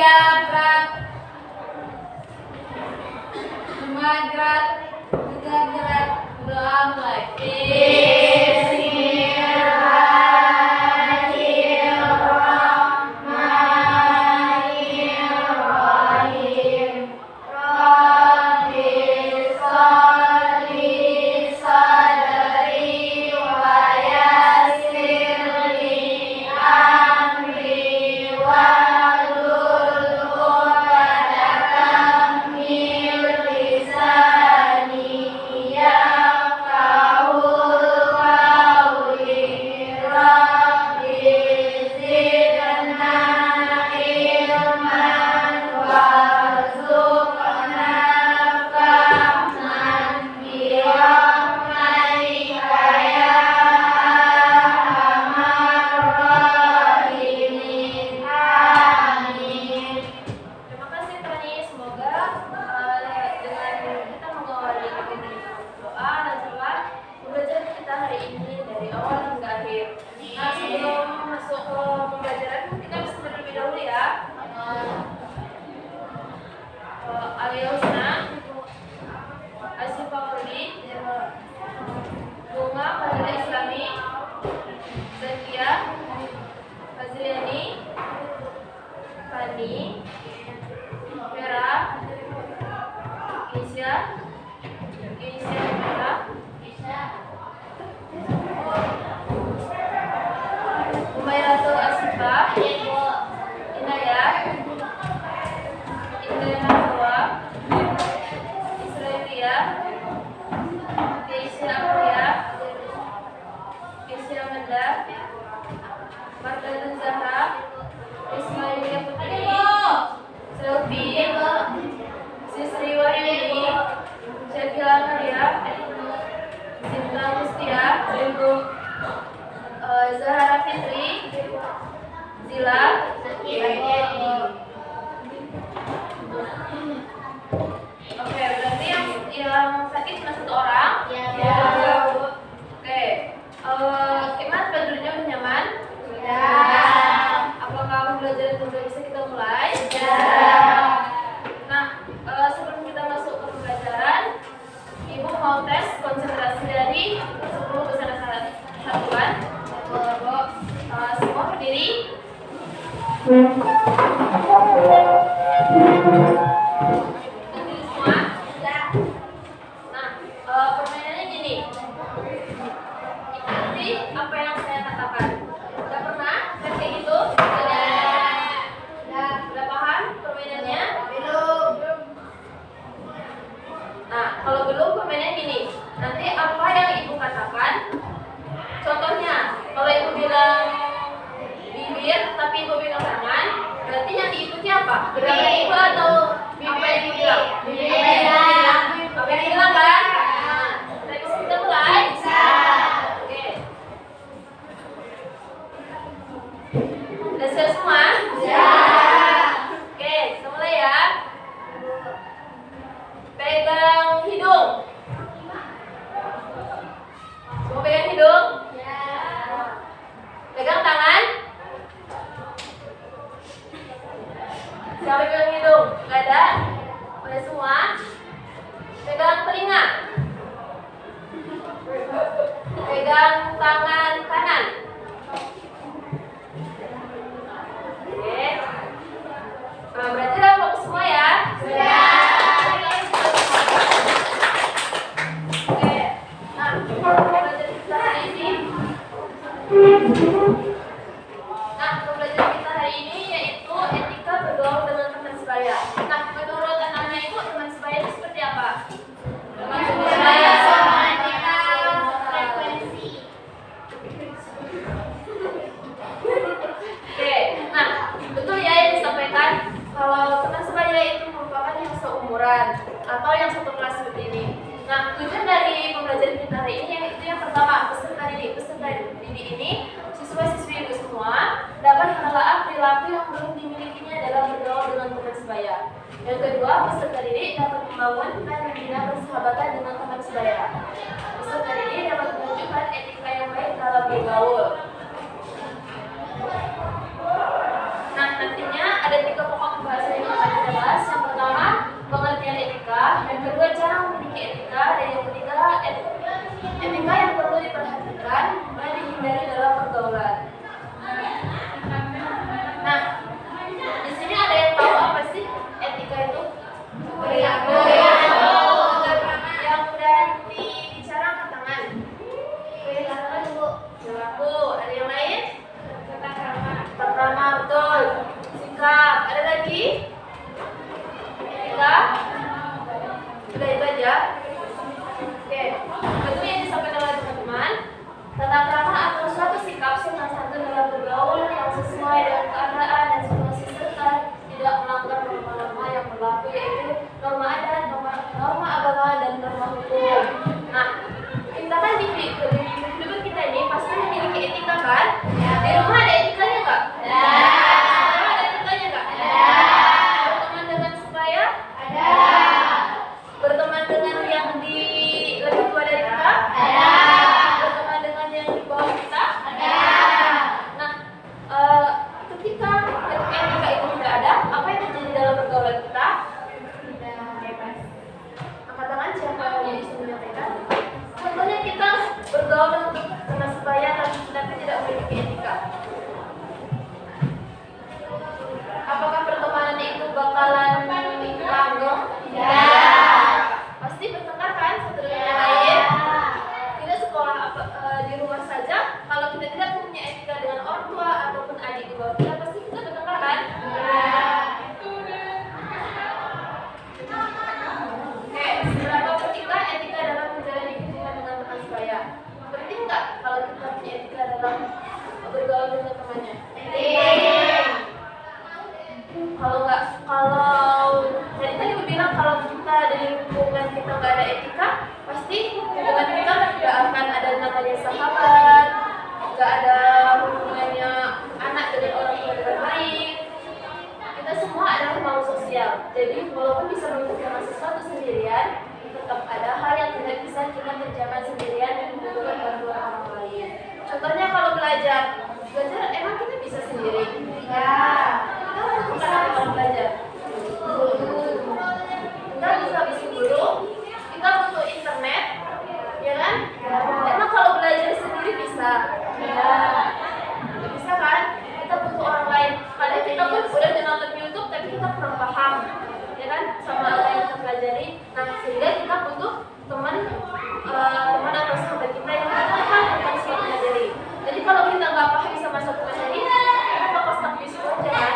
Siap, gerak. 5 gerak, 3 gerak, berdoa mulai. Zahara Fitri, Zila, Oke, berarti yang sakit cuma 1 orang? Ya. Oke, gimana tidurnya udah nyaman? Ya. Apakah pembelajaran sudah bisa kita mulai? Ya. Nah, sebelum kita masuk ke pembelajaran, Ibu mau tes konsentrasi dari 10 besar satuan. Semua berdiri. Berdiri semua. Nah, permainannya gini. Ikuti apa yang saya katakan. Udah pernah kayak gitu? Udah paham permainannya? Belum. Nah, kalau belum permainannya gini. Nanti apa yang Ibu katakan? Contohnya, kalau Ibu bilang bibir tapi Ibu bilang tangan, berarti yang diikuti apa? Gerakan Ibu atau apa yang Ibu bilang? Bibir. Apa yang bilang kan? Nah, bisa kita mulai? Bisa. Oke. Udah siap semua? Bisa. Oke, kita mulai ya. Pegang hidung. Mau pegang hidung? Pegang tangan. Siapa pegang hidung? Gak ada? Udah semua? Pegang telinga. Pegang tangan kanan. Oke. Nah, berarti udah fokus semua ya? Sudah. Oke. Nah, belajar kita hari ini. Nah, pembelajaran kita hari ini yaitu etika bergaul dengan teman sebaya. Nah, menurut anak-anak Ibu, teman sebaya itu seperti apa? Teman sebaya sama kita frekuensi. Oke, nah betul ya yang disampaikan kalau teman sebaya itu merupakan yang seumuran atau yang satu kelas seperti ini. Nah, tujuan dari pembelajaran kita hari ini yaitu yang pertama, peserta didik ini siswa-siswi Ibu semua dapat menelaah perilaku yang belum dimilikinya dalam bergaul dengan teman sebaya. Yang kedua, peserta didik dapat membangun dan membina persahabatan dengan teman sebaya. Peserta didik dapat menunjukkan etika yang baik dalam bergaul. Nah, nantinya ada 3 pokok pembahasan etika yang perlu diperhatikan dan dihindari dalam pergaulan. Nah, di sini ada yang tahu apa sih etika itu? Yang udah dibicara angkat tangan. Perilaku. Ada yang lain? Tata krama, betul. Sikap. Ada lagi? Etika. Sudah itu aja. Oke, itu yang disampaikan oleh teman-teman. Tata krama atau suatu sikap salah satu dalam bergaul yang sesuai dengan keadaan dan situasi serta tidak melanggar norma-norma yang berlaku, yaitu norma adat, norma agama, dan norma hukum. Nah, kita kan di kehidupan kita ini pasti memiliki etika kan? Di rumah ada etikanya nggak? Ada etikanya nggak? Berteman dengan sebaya? Ada. Berteman dengan yang lebih tua dari kita? Ada. Berteman dengan yang di bawah kita? Ada. Nah, ketika etika itu tidak ada, apa yang terjadi dalam pergaulan kita? Bebas. Angkat tangan siapa yang bisa menyampaikan? Contohnya kita bergaul untuk karena sebaya tapi tidak memiliki etika. Apakah pertemanan itu bakalan langgeng? Tidak. Pasti bertengkar kan satu dengan yang lain? Tidak sekolah di rumah saja. Kalau kita tidak punya etika dengan orang tua ataupun adik di bawah kita, pasti kita bertengkar kan? Oke, seberapa pentingkah etika dalam menjalani hubungan dengan teman sebaya? Penting nggak kalau kita punya etika dalam bergaul dengan temannya? Kalau tadi gue bilang kalau kita dari hubungan kita nggak ada etika, pasti hubungan kita nggak akan ada namanya sahabat, nggak ada hubungannya anak dengan orang tua dengan baik. Kita semua adalah makhluk sosial, jadi walaupun bisa mengerjakan sesuatu sendirian, tetap ada hal yang tidak bisa kita kerjakan sendirian dan membutuhkan bantuan orang lain. Contohnya kalau belajar emang kita bisa sendiri? Ya. Kita bukan apa belajar. Kita bisa bikin guru, kita butuh internet, ya kan? Emang kalau belajar sendiri bisa? Ya. Nggak bisa kan? Kita butuh orang lain. Padahal kita pun udah nonton YouTube, tapi kita kurang paham, ya kan? Sama apa yang kita pelajari. Nah, sehingga kita butuh teman atau sahabat kita yang paham tentang suatu materi. Jadi kalau kita nggak paham sama suatu materi, kita bakal stuck di situ aja kan?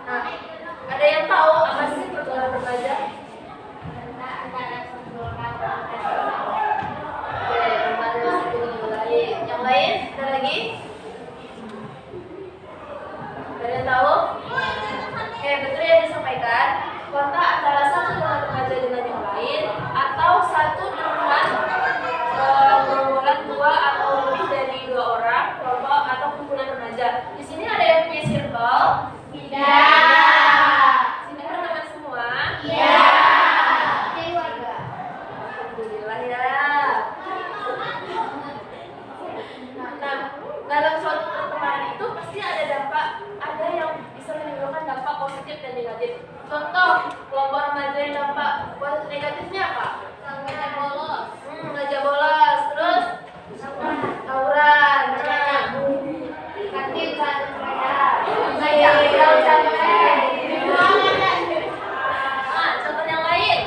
Nah, ada yang tahu apa sih pergaulan remaja? Oke, remaja satu mulai. Yang lain ada lagi? Ada yang tahu? Oke, betul yang disampaikan. Kontak antara satu teman remaja dengan yang lain atau satu teman rombongan dua atau lebih dari 2 orang kelompok atau kumpulan remaja. Di sini ada yang punya circle? Tidak. Sini teman semua? Iya. Keluarga. Alhamdulillah ya. Nah, dalam suatu pertemanan itu pasti ada dampak, ada yang bisa menimbulkan dampak positif dan negatif. Contoh, kelompok remaja yang dampak negatifnya apa? Ngajak bolos. Ngajak bolos. Terus? Tawuran. Kantin kan contoh yang lain.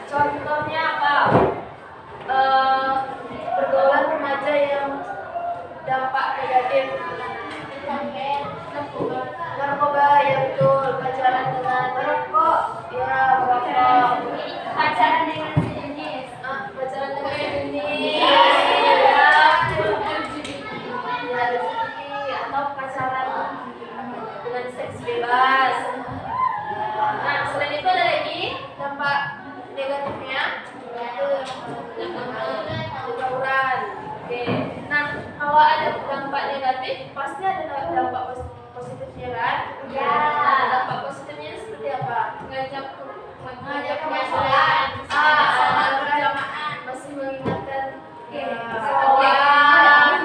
Contohnya apa? Pergaulan remaja yang dampak negatif. Narkoba, ya betul. Pacaran dengan merokok, ya merokok. Pacaran dengan sejenis. Pacaran dengan sejenis. Ya, atau pacaran dengan seks bebas. Nah, selain itu ada lagi dampak negatifnya, tawuran. Oke. Nah, kalau ada dampak negatif, pasti ada dampak positifnya kan? Ya. Nah, dampak positifnya ini seperti apa? Ngajak kemasalahan, berjamaah, masih mengingatkan kawan.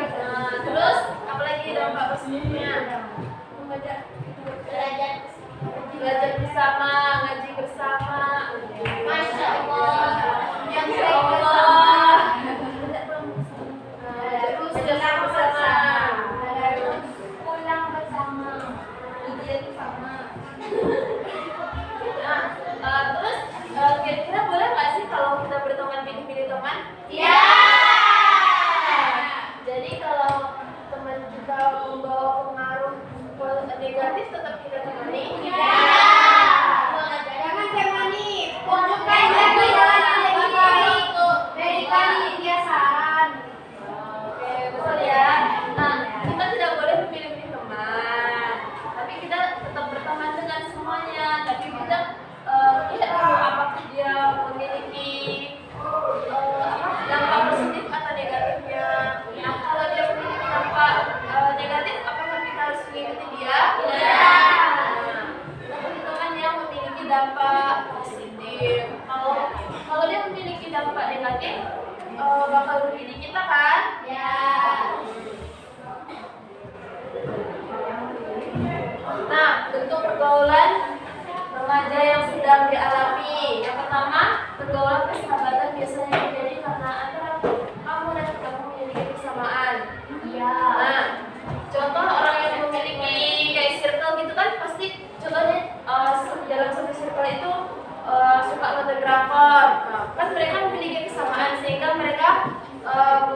Terus apalagi dampak positifnya? Belajar bersama, ngaji bersama.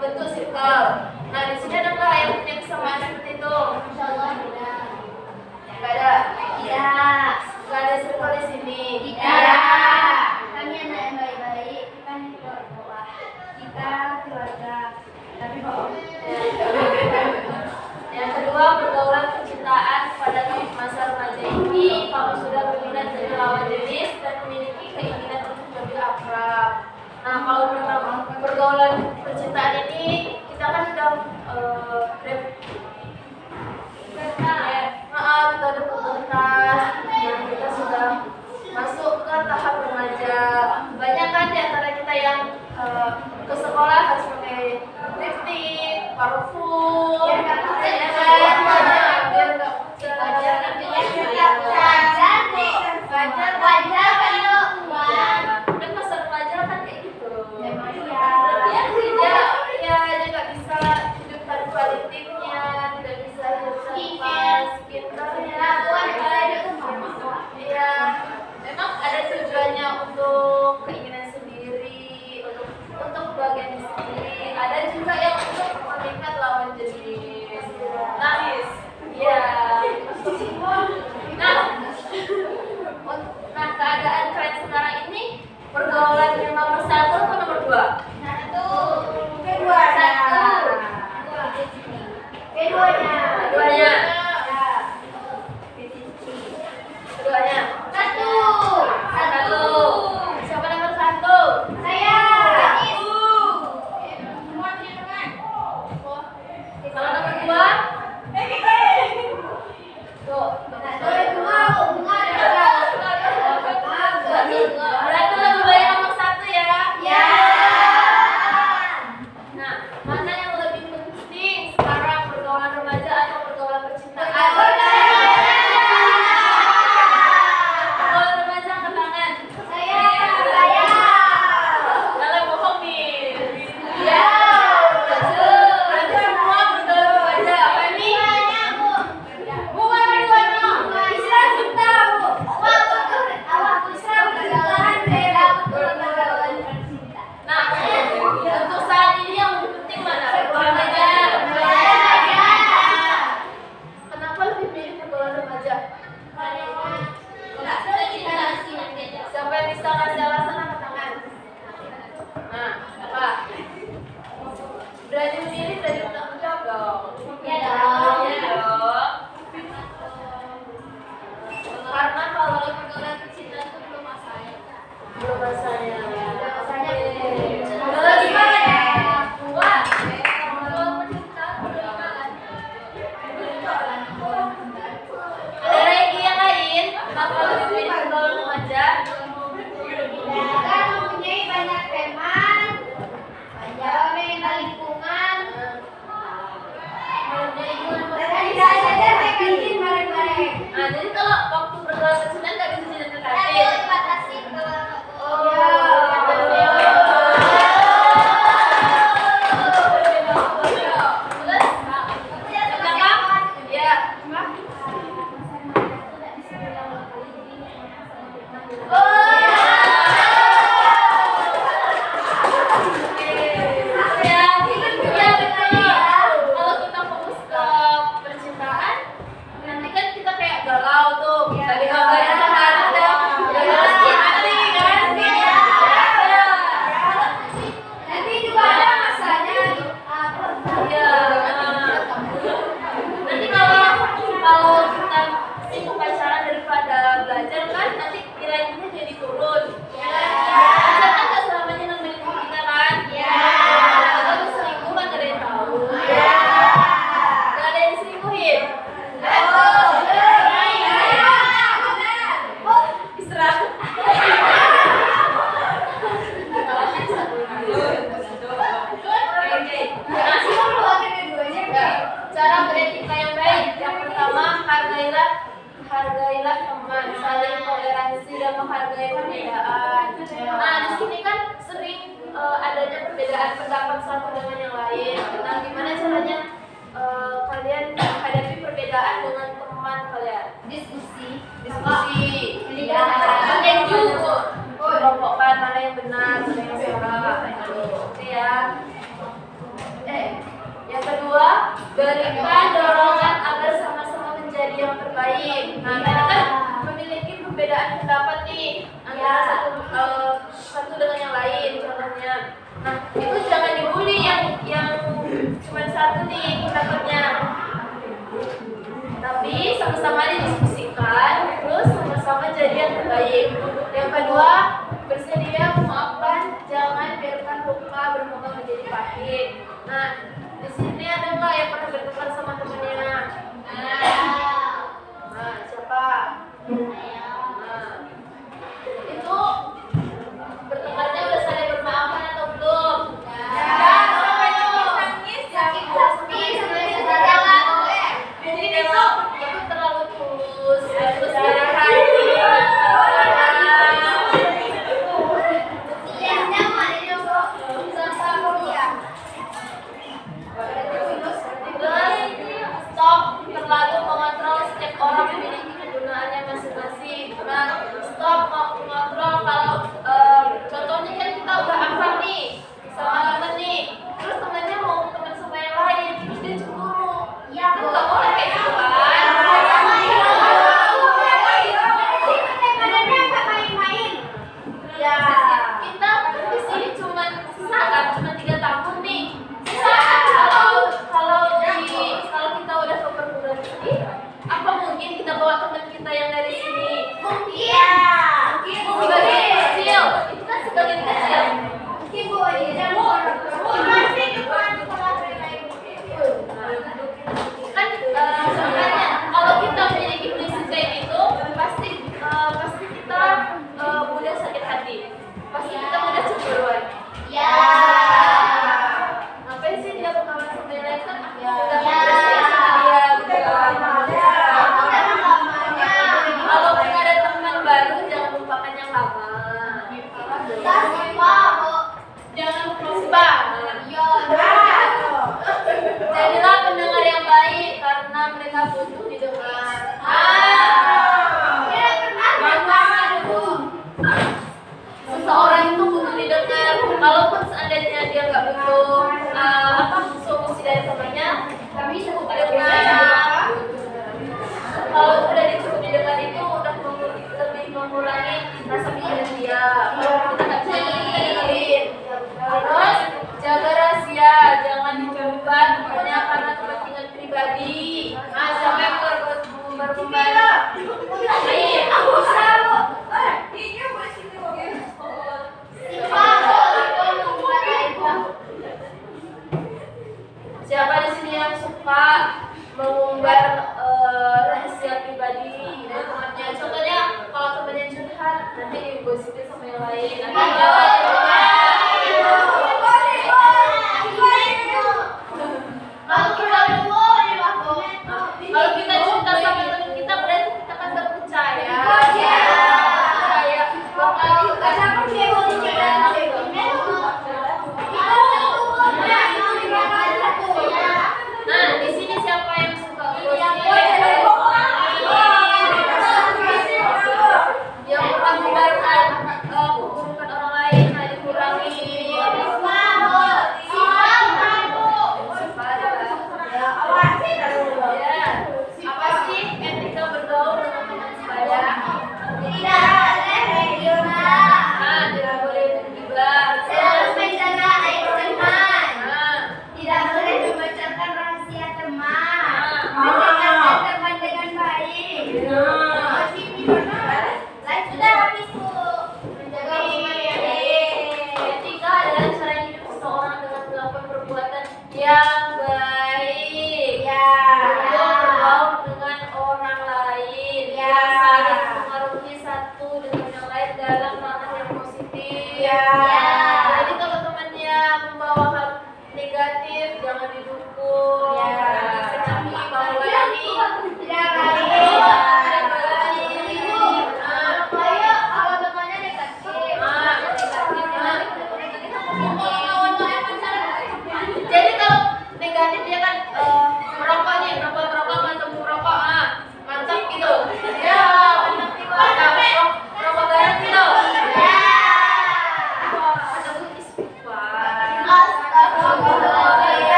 membentuk circle. Nah, di sini ada nggak yang punya kesamaan seperti itu? Insyaallah tidak. Nggak ada. Tidak. Nggak ada circle di sini. Tidak. Kami anak yang baik-baik, kita yang keluarga. Kita keluarga. Tapi bohong. Yang kedua, pergaulan percintaan pada masa remaja ini kamu sudah berminat dari lawan jenis dan memiliki keinginan untuk lebih akrab. Nah, kalau dalam pergaulan percintaan ini kita kan udah kita udah pubertas, kita sudah masuk ke tahap remaja. Banyak kan di antara kita yang ke sekolah harus pakai lipstick, parfum, Biar nggak pucat. ya kan? Biar nggak pucat. Wajar kalau uang. Dan masa remaja kan kayak gitu. Memang Ya, dia nggak bisa hidup tanpa lipstiknya, tidak bisa hidup tanpa skincare-nya. Iya, memang ada tujuannya untuk keinginan sendiri, untuk kebahagiaan diri sendiri. Ada juga yang untuk meningkat lawan jenis. Nah, iya. Nah, keadaan kalian sekarang ini pergaulan yang nomor 1 atau nomor 2? Keduanya. Satu. Siapa nomor 1? Kalau nomor 2? Tuh. Berarti lebih baik nomor 1 ya. Nah, mana yang lebih penting sekarang, pergaulan remaja atau pergaulan percintaan? Pergaulan remaja angkat tangan. Jangan bohong nih. Ya. Berarti semua pergaulan remaja. Apa ini? Nah, untuk saat ini yang lebih penting mana? Pergaulan remaja. Kenapa lebih pilih pergaulan remaja? Siapa yang bisa kasih alasan angkat tangan? Nah, apa? Berani memilih, berani bertanggung jawab dong. Iya dong. Iya dong. Karena kalau pergaulan percintaan itu belum masanya. Belum masanya. Kalau gimana ya? Wah, pergaulan percintaan belum gimana? Ada lagi yang lain? Kenapa lebih pilih pergaulan remaja? Nah, jadi kalau waktu pergaulan percintaan nggak bisa jadi terkasih. Oh, terus, kenapa? Ya. Kalau kita fokus ke percintaan, nanti kan kita kayak galau tuh. Tadi kabarnya kan udah pasti hati kan? Iya. Nanti kalau kita sibuk pacaran daripada belajar kan, nanti nilainya jadi turun. Pacar kan nggak selamanya nemenin kita kan? Kalau selingkuh kan nggak ada yang tahu. Nggak ada yang diselingkuhin. Istirahat. Cara beretika yang baik. Yang pertama, hargailah teman, saling toleransi dan menghargai perbedaan. Nah, di sini kan sering adanya perbedaan pendapat satu dengan yang lain. Nah, gimana caranya kalian menghadapi perbedaan dengan teman kalian? Diskusi. Kelompokkan mana yang benar, mana yang salah. Oke ya. berikan dorongan agar sama-sama menjadi yang terbaik. Nah, kita kan memiliki perbedaan pendapat nih antara satu dengan yang lain contohnya. Nah, itu jangan dibully yang cuma satu nih pendapatnya. Tapi sama-sama didiskusikan, terus sama-sama jadi yang terbaik. Yang kedua, bersedia memaafkan, jangan biarkan luka berkembang menjadi pahit. Nah, di sini ada nggak yang pernah berteman sama temannya? Nah, siapa? Nah, itu bertemannya udah saling bermaafkan atau belum? Jadi kalau itu terlalu tulus dari hati. Stop terlalu mengontrol, setiap orang memiliki kegunaannya masing-masing. Nah, stop mengontrol kalau contohnya kan kita udah akrab nih sama temen nih, terus temennya mau temen sama yang lain, terus dia cemburu. Ya, kan nggak boleh kayak gitu kan? Ya, kita di sini cuma sesaat, cuma 3 tahun nih. Sesaat kalau kita udah ke perguruan tinggi, apa mungkin kita bawa teman kita yang dari sini? Mungkin sebagian kecil, itu kan sebagian kecil. Mungkin bawa dia kan sebenarnya kalau kita memiliki prinsip kayak gitu, pasti kita mudah sakit hati, pasti kita mudah cemburuan. Ya. Ngapain sih dia berkawan sama yang lain kan? Udah berhasil sama dia gitu kan. Kalau ada teman baru, jangan lupakan yang lama. Jangan lupa. Jadilah pendengar yang baik karena mereka butuh didengar. Seseorang itu butuh didengar. Kalaupun seandainya dia nggak butuh solusi dari temannya, kami cukup didengar. Kalau udah cukup didengar itu udah lebih mengurangi rasa pikiran dia. Kita nggak bisa dengerin. Terus jaga rahasia, jangan dicoba pokoknya karena kepentingan pribadi. Nah, siapa yang berkembang? Aku salah. Siapa di sini yang suka mengumbar rahasia pribadi dari temannya? Contohnya kalau temannya curhat, nanti digosipin sama yang lain. Kalau kita cinta sama teman kita, berarti kita kan gak percaya. Nah, di sini siapa yang suka yang pernah mendengarkan keburukan orang lain? Nah,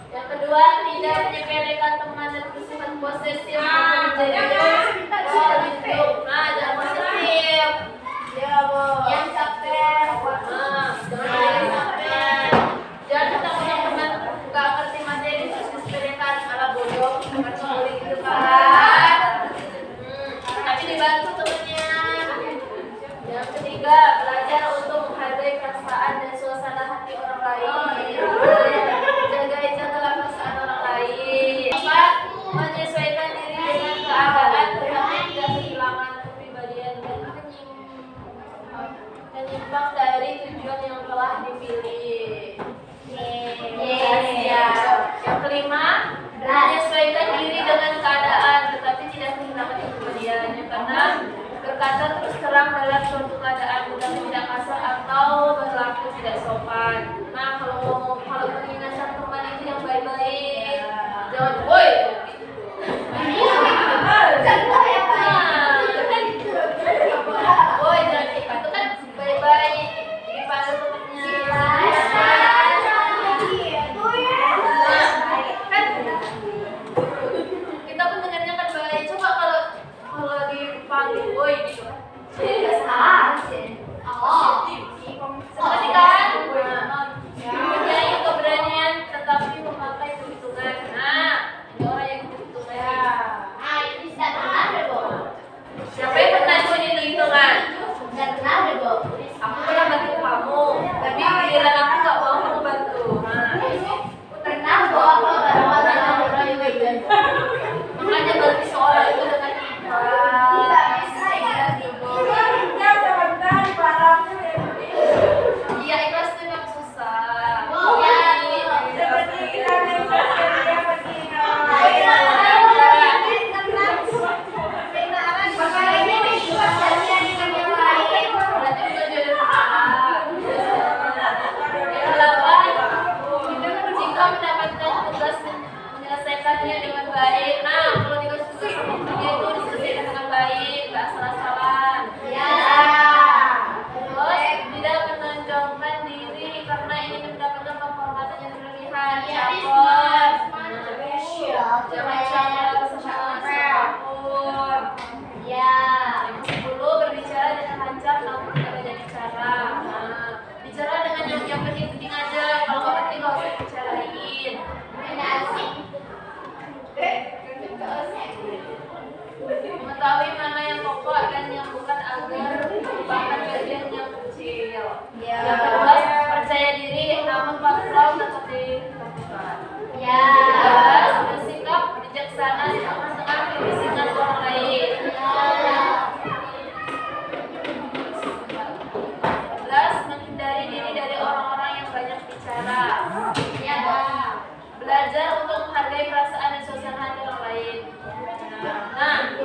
Yang kedua, tidak menyepelekan teman dan bersifat posesif menjadi positif. Nah, jangan posesif. Yang capek. Nah, jangan sampai. Jangan mentang-mentang teman nggak ngerti materi terus disepelekan ala bodoh, kan boleh gitu kan. Tapi dibantu temennya. Yang ketiga, belajar untuk menghargai perasaan dan suasana hati orang lain. Jagalah perasaan orang lain. Empat, menyesuaikan diri dengan keadaan tetapi tidak kehilangan kepribadian dan menyimpang dari tujuan yang telah dipilih. Yang kelima, menyesuaikan diri dengan keadaan tetapi tidak kehilangan kepribadian. Yang keenam, berkata terus terang dalam suatu keadaan bukan tidak kasar atau berlaku tidak sopan. Nah, kalau mengingatkan teman itu yang baik-baik, jangan woi gitu. Woi jangan kayak gitu kan baik-baik dipanggil temennya. Kan kita pun dengarnya kan baik. Coba kalau dipanggil woi gitu kan. Seperti kan? Mempunyai keberanian tetapi memakai perhitungan. Nah, ini orang yang perhitungan. Siapa yang pernah punya perhitungan? Aku pernah bantu kamu, tapi giliran aku nggak mau kamu bantu. Makanya bantu seorang itu dengan iya, ikhlas itu memang susah. Jika mendapatkan tugas menyelesaikannya dengan baik. Nah, kalau dikasih tugas sama dia itu diselesaikan dengan baik, nggak asal-asalan. Terus tidak menonjolkan diri karena ingin mendapatkan penghormatan yang berlebihan. Caper. Jangan caper sama siapapun. Yang ke-10, berbicara dengan lancar namun tidak banyak bicara. Nah, bicara dengan yang penting-penting aja. Kalau nggak penting nggak usah bicarain. Mengetahui mana yang pokok dan yang bukan agar merupakan bagian yang kecil. Yang kedua, percaya diri namun kontrol tetap dilakukan. Yang bersikap bijaksana di tengah-tengah kebisikan orang lain. 11, menghindari diri dari orang-orang yang banyak bicara. Belajar untuk menghargai perasaan dan suasana hati orang lain. Nah,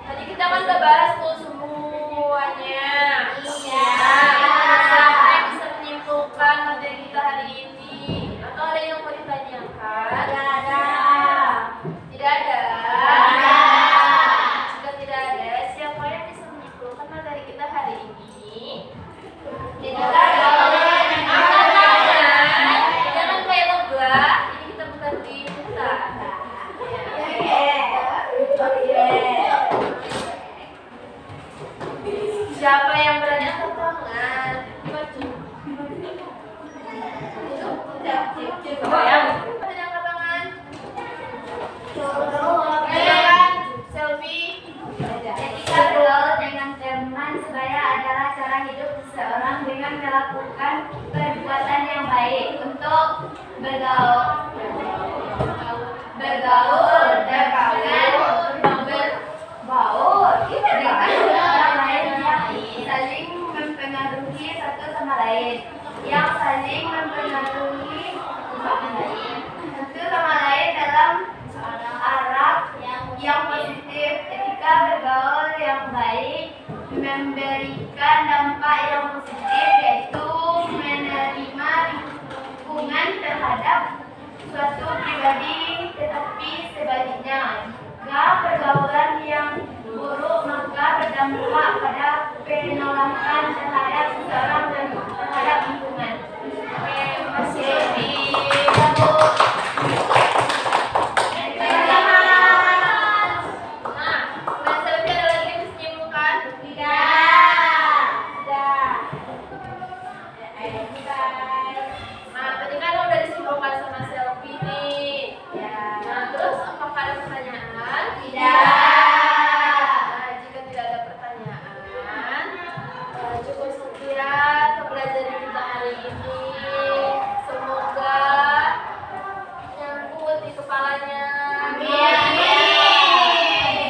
tadi kita kan udah bahas tuh semuanya. Sampai bisa menyimpulkan materi kita hari ini. Atau ada yang mau ditanyakan? Tidak ada. Jika tidak ada, siapa yang bisa menyimpulkan materi kita hari ini? Tidak ada. Jangan kayak lebah. Ini kita bukan di hutan. Siapa yang berani angkat tangan? Yang angkat tangan. Selfie. Etika bergaul dengan teman sebaya adalah cara hidup seseorang dengan melakukan perbuatan yang baik untuk bergaul dengan orang lain yang saling mempengaruhi satu sama lain, dalam arah yang positif. Etika bergaul yang baik memberikan dampak yang positif, yaitu menerima lingkungan terhadap suatu pribadi, tetapi sebaliknya jika berdampak pada penolakan terhadap seseorang dan terhadap lingkungan. Oke, makasih Sofi. Kamu. Nah, Mbak Selvi ada lagi yang disimpulkan? Nah, tadi kan udah disimpulkan sama Selvi nih. Nah, terus apakah ada pertanyaan? Nah, jika tidak ada pertanyaan, cukup sekian pembelajaran kita hari ini. Semoga nyangkut di kepalanya.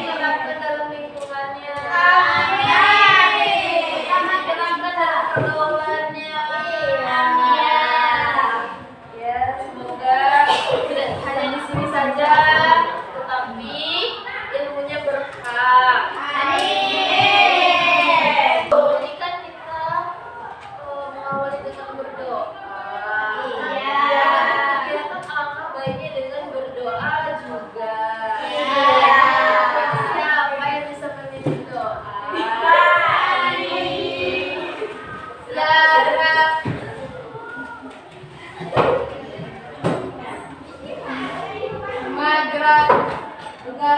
Diterapkan dalam lingkungannya. Diterapkan dalam pergaulannya. Ya, semoga tidak hanya di sini saja, tetapi ilmunya berkah. Jadi kan kita mengawali dengan berdoa. Kita kan alangkah baiknya dengan berdoa juga. Siapa yang bisa memimpin doa? Lara. Magra. Juga